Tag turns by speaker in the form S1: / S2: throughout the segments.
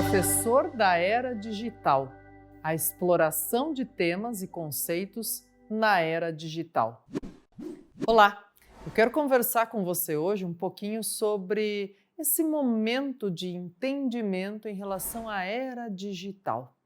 S1: Professor da Era Digital: a exploração de temas e conceitos na era digital. Olá, eu quero conversar com você hoje um pouquinho sobre esse momento de entendimento em relação à era digital.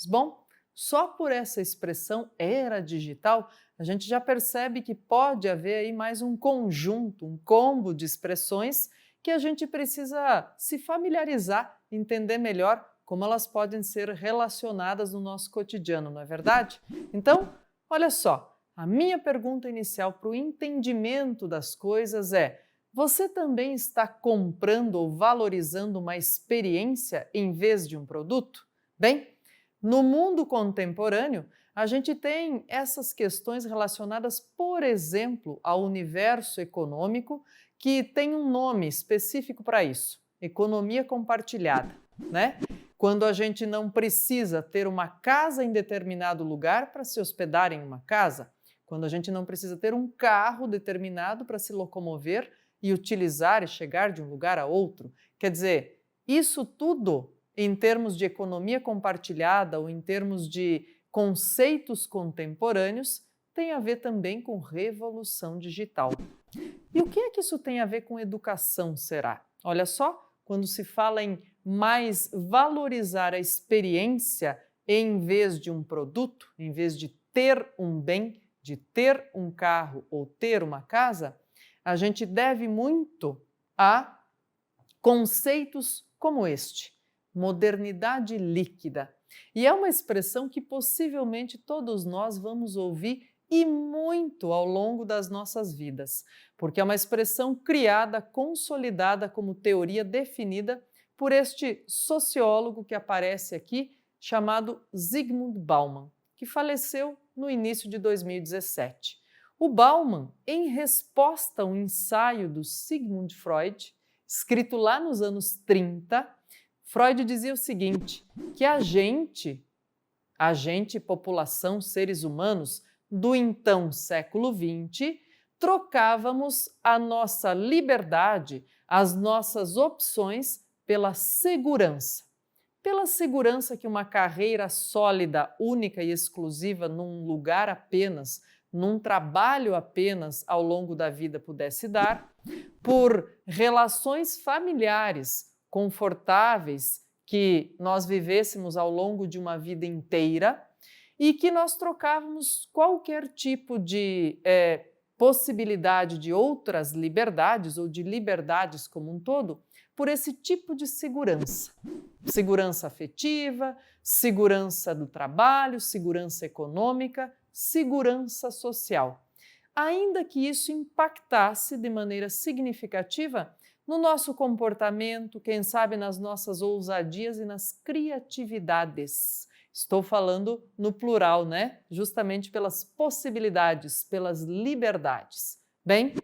S1: Bom, só por essa expressão era digital, a gente já percebe que pode haver aí mais um conjunto, um combo de expressões que a gente precisa se familiarizar, entender melhor como elas podem ser relacionadas no nosso cotidiano, não é verdade? Então, olha só, a minha pergunta inicial para o entendimento das coisas é: você também está comprando ou valorizando uma experiência em vez de um produto? Bem, no mundo contemporâneo, a gente tem essas questões relacionadas, por exemplo, ao universo econômico, que tem um nome específico para isso: economia compartilhada, né? Quando a gente não precisa ter uma casa em determinado lugar para se hospedar em uma casa, quando a gente não precisa ter um carro determinado para se locomover e utilizar e chegar de um lugar a outro. Quer dizer, isso tudo, em termos de economia compartilhada ou em termos de conceitos contemporâneos, tem a ver também com revolução digital. E o que é que isso tem a ver com educação, será? Olha só, quando se fala em mais valorizar a experiência em vez de um produto, em vez de ter um bem, de ter um carro ou ter uma casa, a gente deve muito a conceitos como este: modernidade líquida. E é uma expressão que possivelmente todos nós vamos ouvir e muito ao longo das nossas vidas, porque é uma expressão criada, consolidada como teoria definida por este sociólogo que aparece aqui, chamado Zygmunt Bauman, que faleceu no início de 2017. O Bauman, em resposta a um ensaio do Sigmund Freud, escrito lá nos anos 30, Freud dizia o seguinte, que a gente, população, seres humanos, do então século XX, trocávamos a nossa liberdade, as nossas opções pela segurança. Pela segurança que uma carreira sólida, única e exclusiva num lugar apenas, num trabalho apenas ao longo da vida pudesse dar, por relações familiares confortáveis que nós vivêssemos ao longo de uma vida inteira e que nós trocávamos qualquer tipo de possibilidade de outras liberdades ou de liberdades como um todo por esse tipo de segurança. Segurança afetiva, segurança do trabalho, segurança econômica, segurança social. Ainda que isso impactasse de maneira significativa no nosso comportamento, quem sabe nas nossas ousadias e nas criatividades. Estou falando no plural, né? Justamente pelas possibilidades, pelas liberdades. Bem,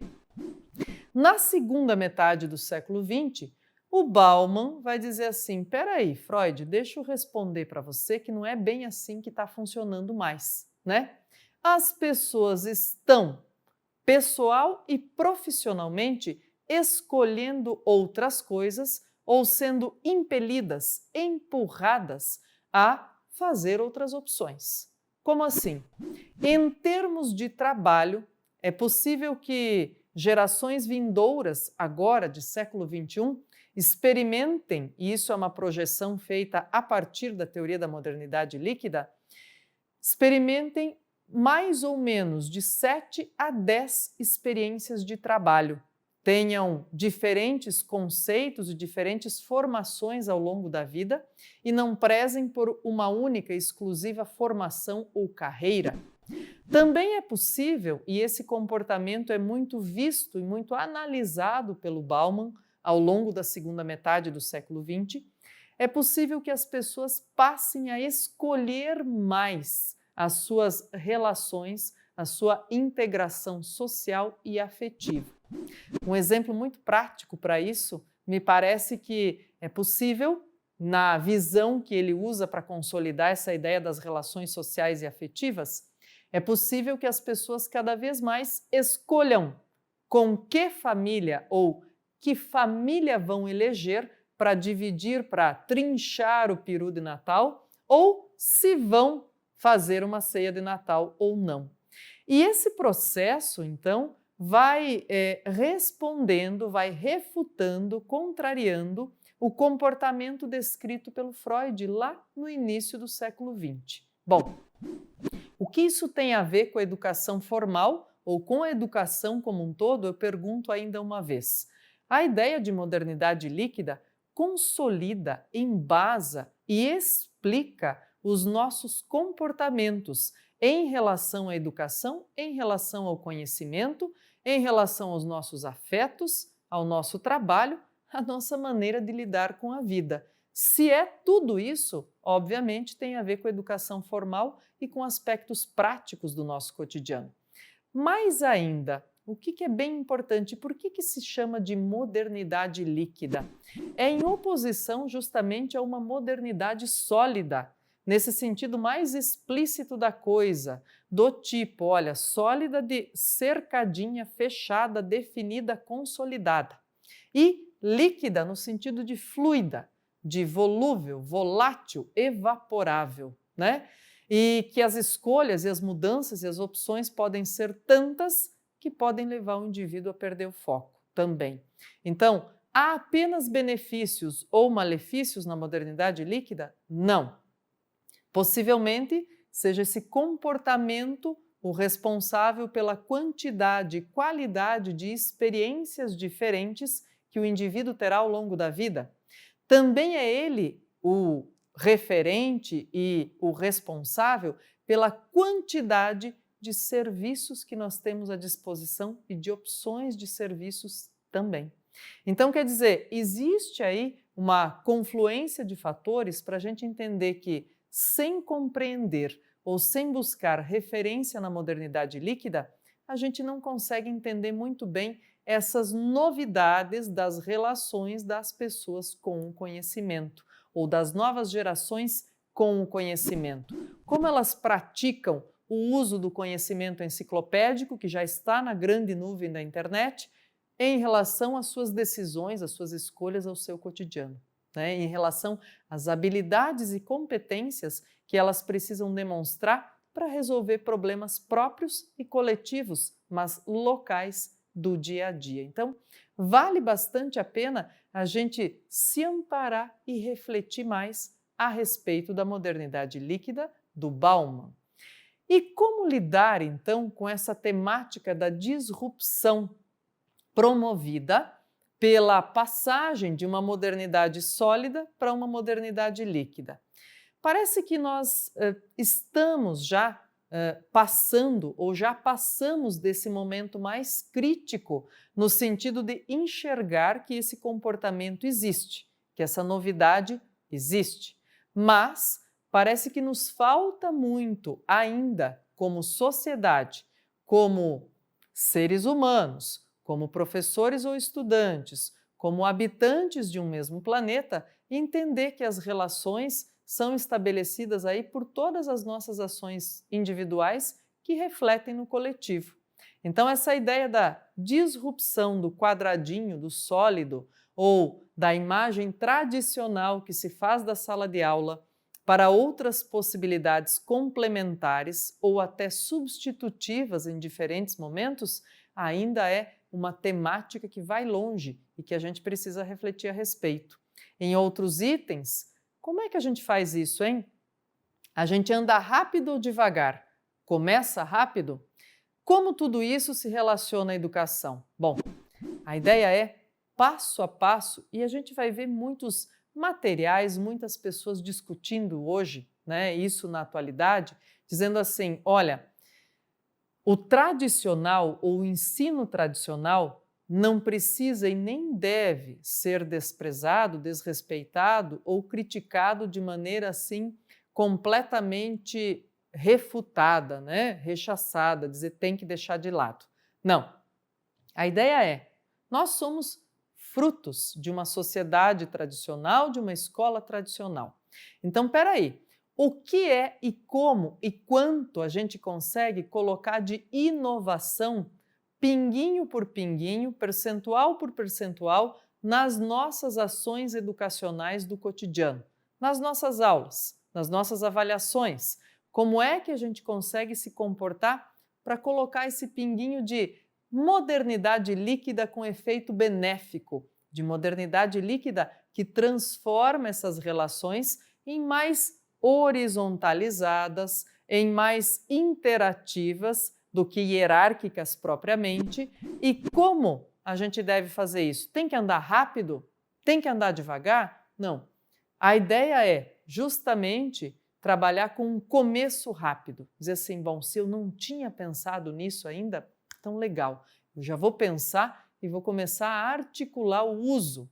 S1: na segunda metade do século XX, o Bauman vai dizer assim: peraí, Freud, deixa eu responder para você que não é bem assim que está funcionando mais, né? As pessoas estão, pessoal e profissionalmente, escolhendo outras coisas ou sendo impelidas, empurradas a fazer outras opções. Como assim? Em termos de trabalho, é possível que gerações vindouras, agora de século XXI, experimentem, e isso é uma projeção feita a partir da teoria da modernidade líquida, experimentem mais ou menos de 7 a 10 experiências de trabalho, tenham diferentes conceitos e diferentes formações ao longo da vida e não prezem por uma única e exclusiva formação ou carreira. Também é possível, e esse comportamento é muito visto e muito analisado pelo Bauman ao longo da segunda metade do século XX, é possível que as pessoas passem a escolher mais as suas relações, a sua integração social e afetiva. Um exemplo muito prático para isso, me parece que é possível, na visão que ele usa para consolidar essa ideia das relações sociais e afetivas, é possível que as pessoas cada vez mais escolham com que família ou que família vão eleger para dividir, para trinchar o peru de Natal, ou se vão fazer uma ceia de Natal ou não. E esse processo, então, vai respondendo, vai refutando, contrariando o comportamento descrito pelo Freud lá no início do século XX. Bom, o que isso tem a ver com a educação formal ou com a educação como um todo, eu pergunto ainda uma vez. A ideia de modernidade líquida consolida, embasa e explica os nossos comportamentos em relação à educação, em relação ao conhecimento, em relação aos nossos afetos, ao nosso trabalho, à nossa maneira de lidar com a vida. Se é tudo isso, obviamente tem a ver com a educação formal e com aspectos práticos do nosso cotidiano. Mais ainda, o que é bem importante, por que se chama de modernidade líquida? É em oposição justamente a uma modernidade sólida, nesse sentido mais explícito da coisa, do tipo, olha, sólida de cercadinha, fechada, definida, consolidada. E líquida no sentido de fluida, de volúvel, volátil, evaporável, né? E que as escolhas e as mudanças e as opções podem ser tantas que podem levar o indivíduo a perder o foco também. Então, há apenas benefícios ou malefícios na modernidade líquida? Não. Possivelmente seja esse comportamento o responsável pela quantidade e qualidade de experiências diferentes que o indivíduo terá ao longo da vida. Também é ele o referente e o responsável pela quantidade de serviços que nós temos à disposição e de opções de serviços também. Então, quer dizer, existe aí uma confluência de fatores para a gente entender que, sem compreender ou sem buscar referência na modernidade líquida, a gente não consegue entender muito bem essas novidades das relações das pessoas com o conhecimento ou das novas gerações com o conhecimento. Como elas praticam o uso do conhecimento enciclopédico, que já está na grande nuvem da internet, em relação às suas decisões, às suas escolhas, ao seu cotidiano, né? Em relação às habilidades e competências que elas precisam demonstrar para resolver problemas próprios e coletivos, mas locais do dia a dia. Então, vale bastante a pena a gente se amparar e refletir mais a respeito da modernidade líquida do Bauman. E como lidar, então, com essa temática da disrupção promovida pela passagem de uma modernidade sólida para uma modernidade líquida? Parece que nós estamos já passando ou já passamos desse momento mais crítico no sentido de enxergar que esse comportamento existe, que essa novidade existe. Mas parece que nos falta muito ainda como sociedade, como seres humanos, como professores ou estudantes, como habitantes de um mesmo planeta, entender que as relações são estabelecidas aí por todas as nossas ações individuais que refletem no coletivo. Então, essa ideia da disrupção do quadradinho, do sólido, ou da imagem tradicional que se faz da sala de aula para outras possibilidades complementares ou até substitutivas em diferentes momentos, ainda é uma temática que vai longe e que a gente precisa refletir a respeito. Em outros itens, como é que a gente faz isso, hein? A gente anda rápido ou devagar? Começa rápido? Como tudo isso se relaciona à educação? Bom, a ideia é passo a passo e a gente vai ver muitos materiais, muitas pessoas discutindo hoje, né, isso na atualidade, dizendo assim, olha, o tradicional ou o ensino tradicional não precisa e nem deve ser desprezado, desrespeitado ou criticado de maneira assim completamente refutada, né? Rechaçada, dizer tem que deixar de lado. Não. A ideia é, nós somos frutos de uma sociedade tradicional, de uma escola tradicional. Então, peraí, o que é e como e quanto a gente consegue colocar de inovação pinguinho por pinguinho, percentual por percentual, nas nossas ações educacionais do cotidiano, nas nossas aulas, nas nossas avaliações. Como é que a gente consegue se comportar para colocar esse pinguinho de modernidade líquida com efeito benéfico, de modernidade líquida que transforma essas relações em mais horizontalizadas, em mais interativas do que hierárquicas propriamente. E como a gente deve fazer isso? Tem que andar rápido? Tem que andar devagar? Não. A ideia é justamente trabalhar com um começo rápido. Dizer assim, bom, se eu não tinha pensado nisso ainda, então legal, eu já vou pensar e vou começar a articular o uso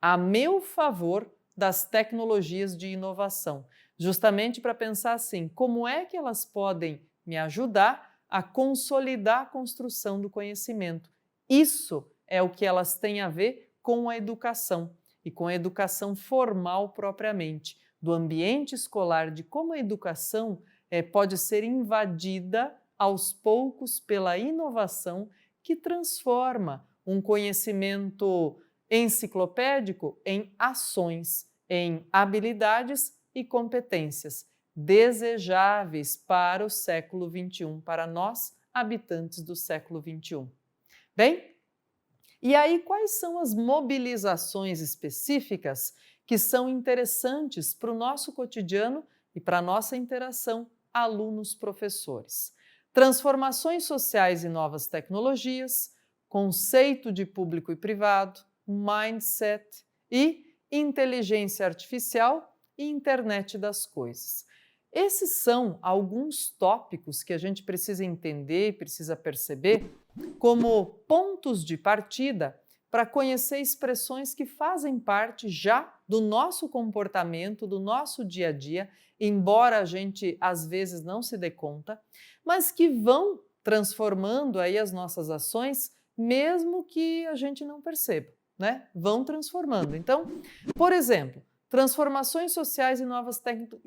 S1: a meu favor das tecnologias de inovação, justamente para pensar assim, como é que elas podem me ajudar a consolidar a construção do conhecimento. Isso é o que elas têm a ver com a educação e com a educação formal propriamente, do ambiente escolar, de como a educação pode ser invadida aos poucos pela inovação que transforma um conhecimento enciclopédico em ações, em habilidades e competências desejáveis para o século XXI, para nós, habitantes do século XXI. Bem, e aí quais são as mobilizações específicas que são interessantes para o nosso cotidiano e para a nossa interação alunos-professores? Transformações sociais e novas tecnologias, conceito de público e privado, mindset e inteligência artificial e internet das coisas. Esses são alguns tópicos que a gente precisa entender e precisa perceber como pontos de partida para conhecer expressões que fazem parte já do nosso comportamento, do nosso dia a dia, embora a gente às vezes não se dê conta, mas que vão transformando aí as nossas ações, mesmo que a gente não perceba, né? Vão transformando. Então, por exemplo, transformações sociais e novas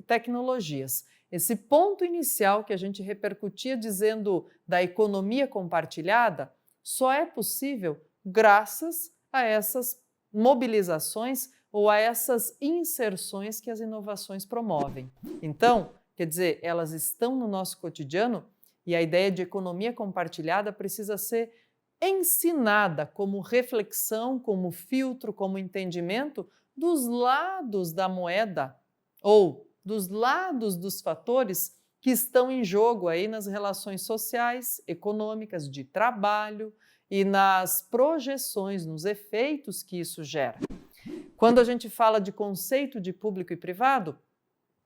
S1: tecnologias. Esse ponto inicial que a gente repercutia dizendo da economia compartilhada só é possível graças a essas mobilizações ou a essas inserções que as inovações promovem. Então, quer dizer, elas estão no nosso cotidiano e a ideia de economia compartilhada precisa ser ensinada como reflexão, como filtro, como entendimento dos lados da moeda ou dos lados dos fatores que estão em jogo aí nas relações sociais, econômicas, de trabalho e nas projeções, nos efeitos que isso gera. Quando a gente fala de conceito de público e privado,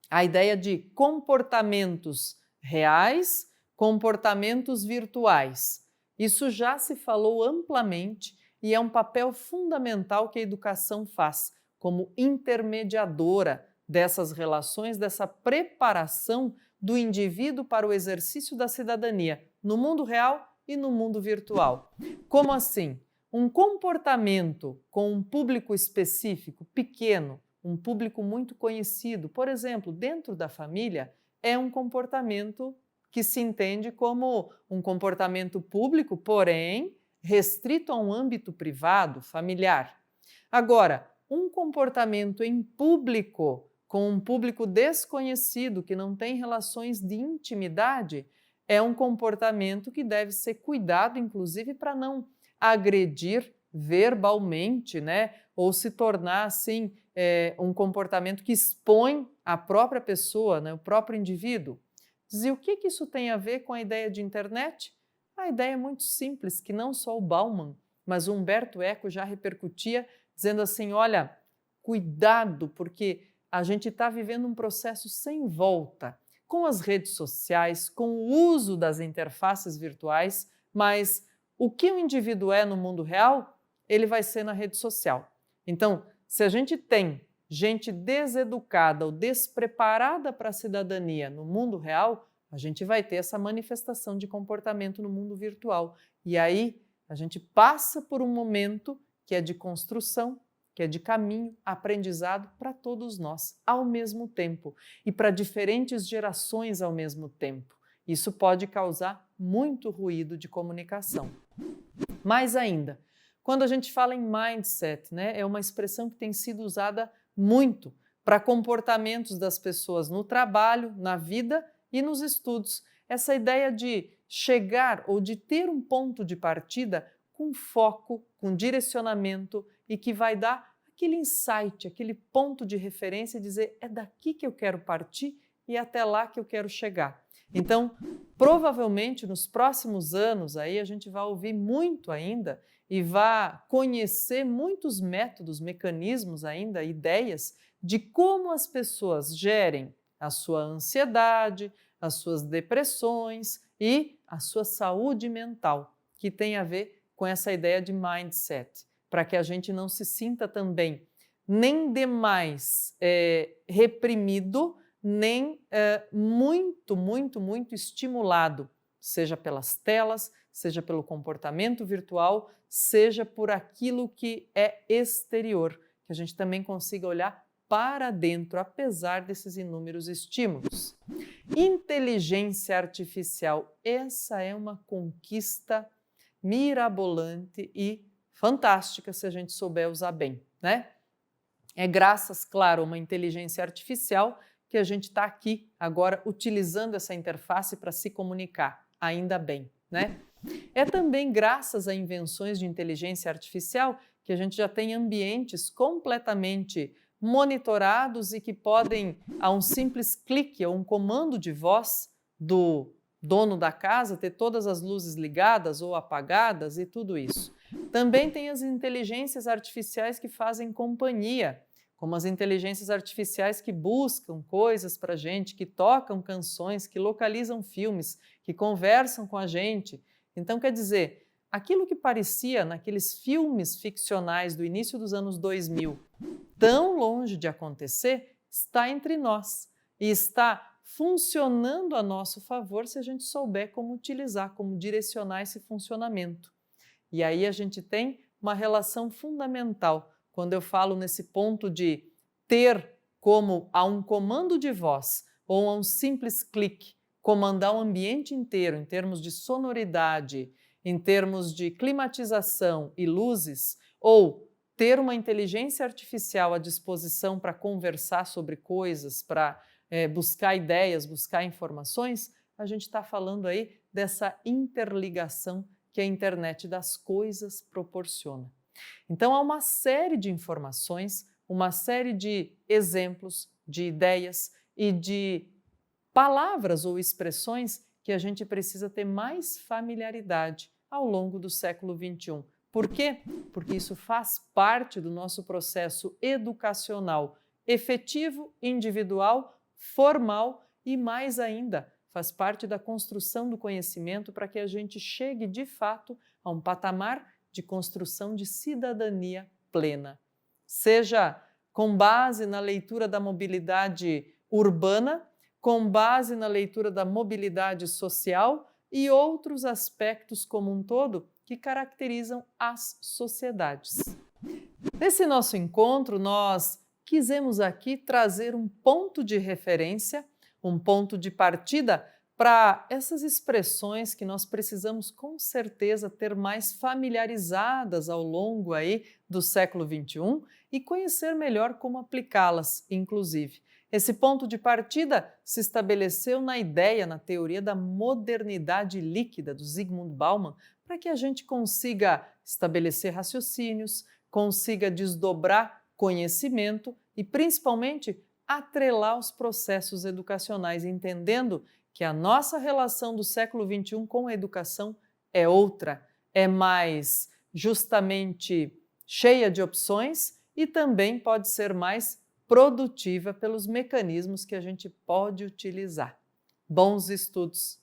S1: a ideia de comportamentos reais, comportamentos virtuais. Isso já se falou amplamente e é um papel fundamental que a educação faz como intermediadora dessas relações, dessa preparação do indivíduo para o exercício da cidadania no mundo real e no mundo virtual. Como assim? Um comportamento com um público específico, pequeno, um público muito conhecido, por exemplo, dentro da família, é um comportamento que se entende como um comportamento público, porém restrito a um âmbito privado, familiar. Agora, um comportamento em público, com um público desconhecido, que não tem relações de intimidade, é um comportamento que deve ser cuidado, inclusive, para não agredir verbalmente, né? Ou se tornar, assim, um comportamento que expõe a própria pessoa, né? O próprio indivíduo. E o que isso tem a ver com a ideia de internet? A ideia é muito simples, que não só o Bauman, mas o Humberto Eco já repercutia, dizendo assim, olha, cuidado, porque a gente está vivendo um processo sem volta, com as redes sociais, com o uso das interfaces virtuais, mas o que o indivíduo é no mundo real, ele vai ser na rede social. Então, se a gente tem gente deseducada ou despreparada para a cidadania no mundo real, a gente vai ter essa manifestação de comportamento no mundo virtual. E aí a gente passa por um momento que é de construção, que é de caminho, aprendizado para todos nós, ao mesmo tempo, e para diferentes gerações ao mesmo tempo. Isso pode causar muito ruído de comunicação. Mais ainda, quando a gente fala em mindset, né, é uma expressão que tem sido usada muito para comportamentos das pessoas no trabalho, na vida e nos estudos. Essa ideia de chegar ou de ter um ponto de partida com foco, com direcionamento e que vai dar aquele insight, aquele ponto de referência e dizer é daqui que eu quero partir e até lá que eu quero chegar. Então, provavelmente nos próximos anos aí a gente vai ouvir muito ainda e vai conhecer muitos métodos, mecanismos ainda, ideias de como as pessoas gerem a sua ansiedade, as suas depressões e a sua saúde mental, que tem a ver com essa ideia de mindset, para que a gente não se sinta também nem demais reprimido, nem muito estimulado, seja pelas telas, seja pelo comportamento virtual, seja por aquilo que é exterior, que a gente também consiga olhar para dentro, apesar desses inúmeros estímulos. Inteligência artificial, essa é uma conquista mirabolante e fantástica se a gente souber usar bem, né? É graças, claro, a uma inteligência artificial que a gente está aqui agora utilizando essa interface para se comunicar, ainda bem, né? É também graças a invenções de inteligência artificial que a gente já tem ambientes completamente monitorados e que podem, a um simples clique ou um comando de voz do dono da casa, ter todas as luzes ligadas ou apagadas e tudo isso. Também tem as inteligências artificiais que fazem companhia, como as inteligências artificiais que buscam coisas para a gente, que tocam canções, que localizam filmes, que conversam com a gente. Então, quer dizer, aquilo que parecia naqueles filmes ficcionais do início dos anos 2000, tão longe de acontecer, está entre nós e está funcionando a nosso favor se a gente souber como utilizar, como direcionar esse funcionamento. E aí a gente tem uma relação fundamental quando eu falo nesse ponto de ter como a um comando de voz ou a um simples clique comandar o ambiente inteiro em termos de sonoridade, em termos de climatização e luzes, ou ter uma inteligência artificial à disposição para conversar sobre coisas, para buscar ideias, buscar informações, a gente está falando aí dessa interligação que a internet das coisas proporciona. Então, há uma série de informações, uma série de exemplos, de ideias e de palavras ou expressões que a gente precisa ter mais familiaridade ao longo do século XXI. Por quê? Porque isso faz parte do nosso processo educacional efetivo, individual, formal e, mais ainda, faz parte da construção do conhecimento para que a gente chegue, de fato, a um patamar de construção de cidadania plena. Seja com base na leitura da mobilidade urbana, com base na leitura da mobilidade social e outros aspectos como um todo que caracterizam as sociedades. Nesse nosso encontro, nós quisemos aqui trazer um ponto de referência, um ponto de partida para essas expressões que nós precisamos com certeza ter mais familiarizadas ao longo aí do século XXI e conhecer melhor como aplicá-las, inclusive. Esse ponto de partida se estabeleceu na ideia, na teoria da modernidade líquida do Zygmunt Bauman, para que a gente consiga estabelecer raciocínios, consiga desdobrar conhecimento e, principalmente, atrelar os processos educacionais, entendendo que a nossa relação do século XXI com a educação é outra, é mais justamente cheia de opções e também pode ser mais produtiva pelos mecanismos que a gente pode utilizar. Bons estudos!